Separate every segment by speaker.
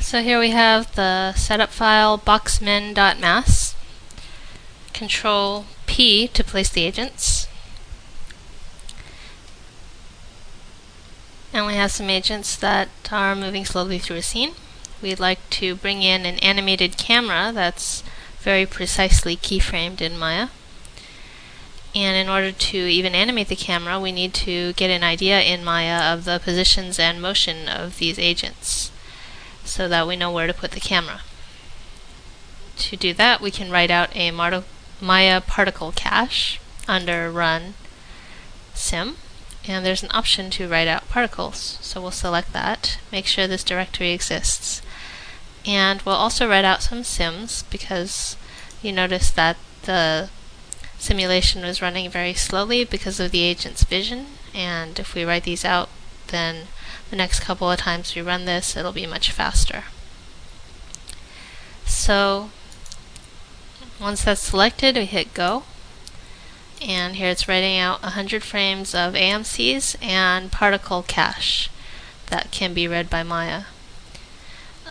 Speaker 1: So here we have the setup file boxmin.mas. Control P to place the agents. And we have some agents that are moving slowly through a scene. We'd like to bring in an animated camera that's very precisely keyframed in Maya. And in order to even animate the camera, we need to get an idea in Maya of the positions and motion of these agents, so that we know where to put the camera. To do that, we can write out a Maya particle cache under Run Sim, and there's an option to write out particles. So we'll select that, make sure this directory exists. And we'll also write out some sims, because you notice that the simulation was running very slowly because of the agent's vision, and if we write these out, then the next couple of times we run this, it'll be much faster. So once that's selected, we hit go, and here it's writing out 100 frames of AMCs and particle cache that can be read by Maya.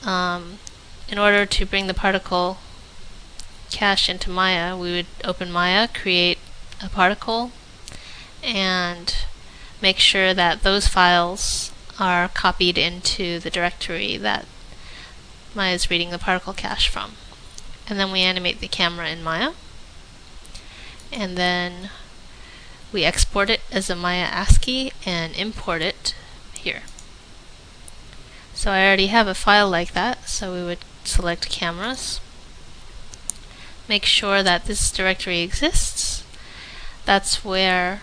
Speaker 1: In order to bring the particle cache into Maya, we would open Maya, create a particle, and make sure that those files are copied into the directory that Maya is reading the particle cache from. And then we animate the camera in Maya, and then we export it as a Maya ASCII and import it here. So I already have a file like that, so we would select cameras, make sure that this directory exists. That's where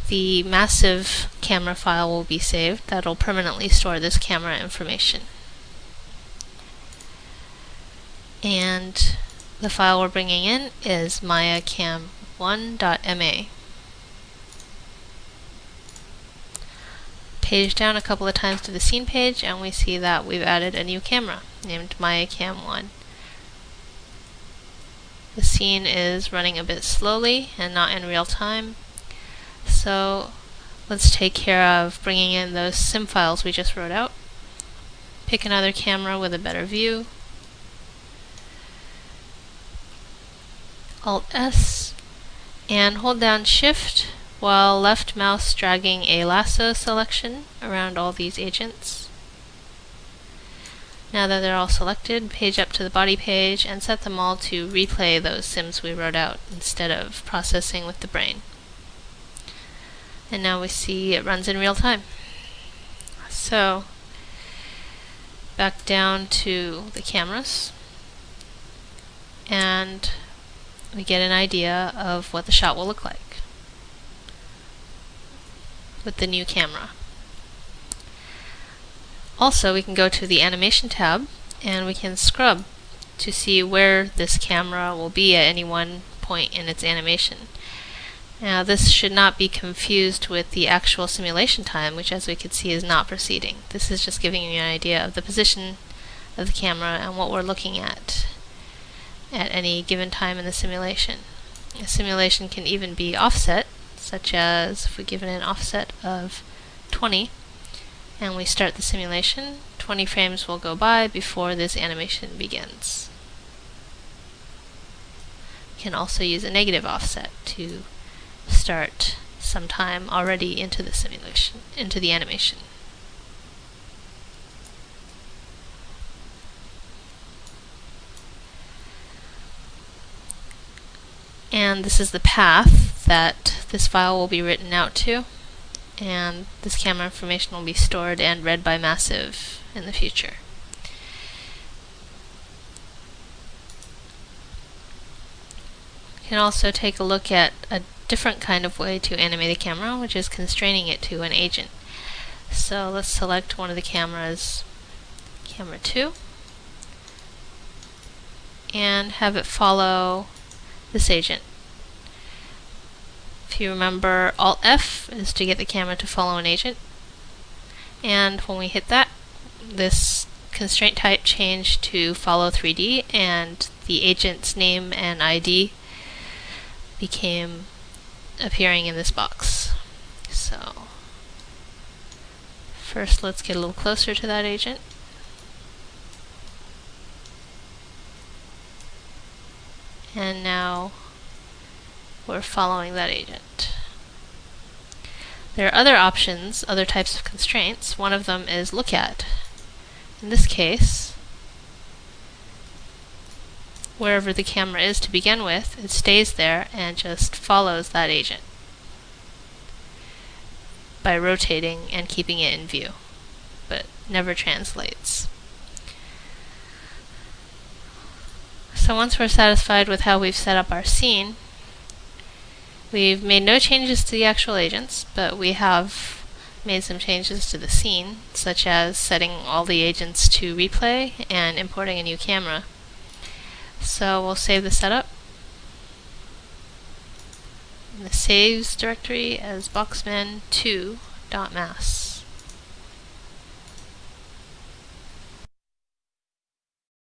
Speaker 1: the massive camera file will be saved. That'll permanently store this camera information. And the file we're bringing in is mayacam1.ma. Page down a couple of times to the scene page, and we see that we've added a new camera named mayacam1. The scene is running a bit slowly and not in real time, so let's take care of bringing in those sim files we just wrote out. Pick another camera with a better view, Alt-S, and hold down Shift while left mouse dragging a lasso selection around all these agents. Now that they're all selected, page up to the body page and set them all to replay those sims we wrote out instead of processing with the brain. And now we see it runs in real time. So back down to the cameras, and we get an idea of what the shot will look like with the new camera. Also, we can go to the animation tab and we can scrub to see where this camera will be at any one point in its animation. Now, this should not be confused with the actual simulation time, which, as we can see, is not proceeding. This is just giving you an idea of the position of the camera and what we're looking at any given time in the simulation. A simulation can even be offset, such as if we give it an offset of 20 and we start the simulation, 20 frames will go by before this animation begins. You can also use a negative offset to start sometime already into the simulation, into the animation. And this is the path that this file will be written out to, and this camera information will be stored and read by Massive in the future. You can also take a look at a different kind of way to animate a camera, which is constraining it to an agent. So let's select one of the cameras, camera 2, and have it follow this agent. If you remember, Alt-F is to get the camera to follow an agent, and when we hit that, this constraint type changed to follow 3D, and the agent's name and ID became appearing in this box. So first let's get a little closer to that agent. we're following that agent. There are other options, other types of constraints. One of them is look at. In this case, wherever the camera is to begin with, it stays there and just follows that agent by rotating and keeping it in view, but never translates. So once we're satisfied with how we've set up our scene, we've made no changes to the actual agents, but we have made some changes to the scene, such as setting all the agents to replay and importing a new camera. So we'll save the setup in the saves directory as boxman2.mas.